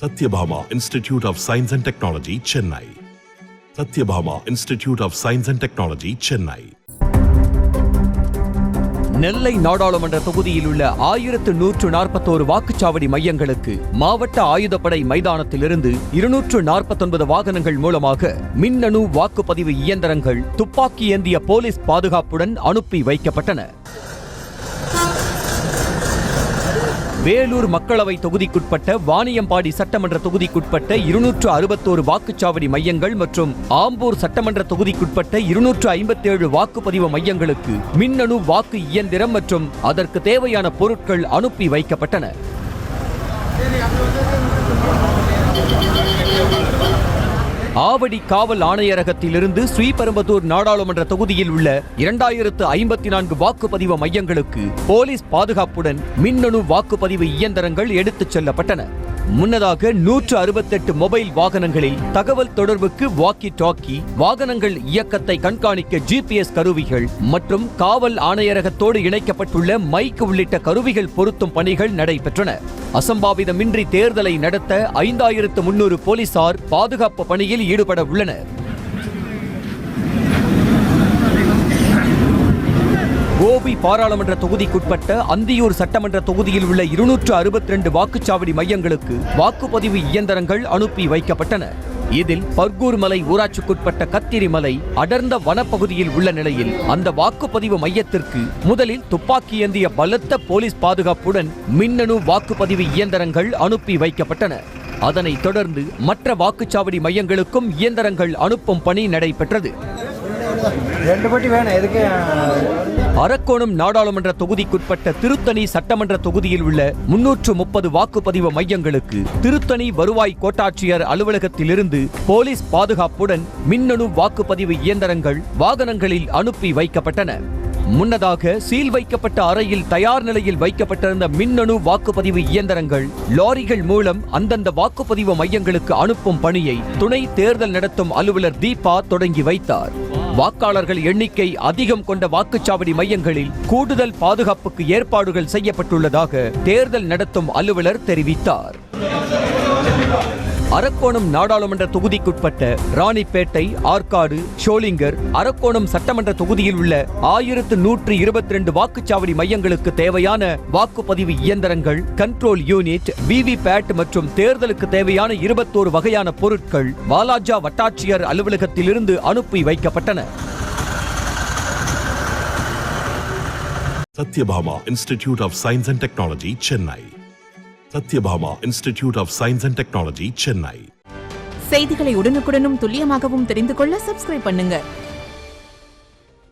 Satyabhama Institute of Science and Technology, Chennai. Satyabhama Institute of Science and Technology, Chennai. நெல்லை நாடாளுமன்ற தொகுதியில் உள்ள 1141 வாக்குச்சாவடி மையங்களுக்கு மாவட்ட ஆயுதப்படை மைதானத்திலிருந்து 249 வாகனங்கள் மூலமாக மின்னணு வாக்குப்பதிவு இயந்திரங்கள் துப்பாக்கி ஏந்திய போலீஸ் பாதுகாப்புடன் அனுப்பி வைக்கப்பட்டன. வேலூர் மக்களவை தொகுதிக்குட்பட்ட வாணியம்பாடி சட்டமன்ற தொகுதிக்குட்பட்ட 261 வாக்குச்சாவடி மையங்கள் மற்றும் ஆம்பூர் சட்டமன்ற தொகுதிக்குட்பட்ட 257 வாக்குப்பதிவு மையங்களுக்கு மின்னணு வாக்கு இயந்திரம் மற்றும் அதற்கு தேவையான பொருட்கள் அனுப்பி வைக்கப்பட்டன. ஆவடி காவல் ஆணையரகத்திலிருந்து ஸ்ரீபெரும்புதூர் நாடாளுமன்ற தொகுதியில் உள்ள 2054 வாக்குப்பதிவு மையங்களுக்கு போலீஸ் பாதுகாப்புடன் மின்னணு வாக்குப்பதிவு இயந்திரங்கள் எடுத்துச் செல்லப்பட்டன. முன்னதாக 168 மொபைல் வாகனங்களில் தகவல் தொடர்புக்கு வாக்கி டாக்கி, வாகனங்கள் இயக்கத்தை கண்காணிக்க GPS கருவிகள் மற்றும் காவல் ஆணையரகத்தோடு இணைக்கப்பட்டுள்ள மைக் உள்ளிட்ட கருவிகள் பொருத்தும் பணிகள் நடைபெற்றன. அசம்பாவிதமின்றி தேர்தலை நடத்த 5300 போலீசார் பாதுகாப்பு பணியில் ஈடுபட உள்ளனர். கோபி பாராளுமன்ற தொகுதிக்குட்பட்ட அந்தியூர் சட்டமன்ற தொகுதியில் உள்ள 262 வாக்குச்சாவடி மையங்களுக்கு வாக்குப்பதிவு இயந்திரங்கள் அனுப்பி வைக்கப்பட்டன. இதில் பர்கூர் மலை ஊராட்சிக்குட்பட்ட கத்திரிமலை அடர்ந்த வனப்பகுதியில் உள்ள நிலையில் அந்த வாக்குப்பதிவு மையத்திற்கு முதலில் துப்பாக்கி ஏந்திய பலத்த போலீஸ் பாதுகாப்புடன் மின்னணு வாக்குப்பதிவு இயந்திரங்கள் அனுப்பி வைக்கப்பட்டன. அதனைத் தொடர்ந்து மற்ற வாக்குச்சாவடி மையங்களுக்கும் இயந்திரங்கள் அனுப்பும் பணி நடைபெற்றது. அரக்கோணம் நாடாளுமன்ற தொகுதிக்குட்பட்ட திருத்தணி சட்டமன்ற தொகுதியில் உள்ள 330 வாக்குப்பதிவு மையங்களுக்கு திருத்தணி வருவாய் கோட்டாட்சியர் அலுவலகத்திலிருந்து போலீஸ் பாதுகாப்புடன் மின்னணு வாக்குப்பதிவு இயந்திரங்கள் வாகனங்களில் அனுப்பி வைக்கப்பட்டன. முன்னதாக சீல் வைக்கப்பட்ட அறையில் தயார் நிலையில் வைக்கப்பட்டிருந்த மின்னணு வாக்குப்பதிவு இயந்திரங்கள் லாரிகள் மூலம் அந்தந்த வாக்குப்பதிவு மையங்களுக்கு அனுப்பும் பணியை துணை தேர்தல் நடத்தும் அலுவலர் தீபா தொடங்கி வைத்தார். வாக்காளர்கள் எண்ணிக்கை அதிகம் கொண்ட வாக்குச்சாவடி மையங்களில் கூடுதல் பாதுகாப்புக்கு ஏற்பாடுகள் செய்யப்பட்டுள்ளதாக தேர்தல் நடத்தும் அலுவலர் தெரிவித்தார். அரக்கோணம் நாடாளுமன்ற தொகுதிக்குட்பட்ட ராணிப்பேட்டை, ஆற்காடு, ஷோலிங்கர், அரக்கோணம் சட்டமன்ற தொகுதியில் உள்ள 1122 வாக்குச்சாவடி மையங்களுக்கு தேவையான வாக்குப்பதிவு இயந்திரங்கள், கண்ட்ரோல் யூனிட், விவிபேட் மற்றும் தேர்தலுக்கு தேவையான 21 வகையான பொருட்கள் வாலாஜா வட்டாட்சியர் அலுவலகத்திலிருந்து அனுப்பி வைக்கப்பட்டன. Satyabhama Institute of Science and Technology, Chennai. Satyabhama Institute of Science and Technology, Chennai. செய்திகளை உடனுக்குடனும் துல்லியமாகவும் தெரிந்து கொள்ள சப்ஸ்கிரைப் பண்ணுங்க.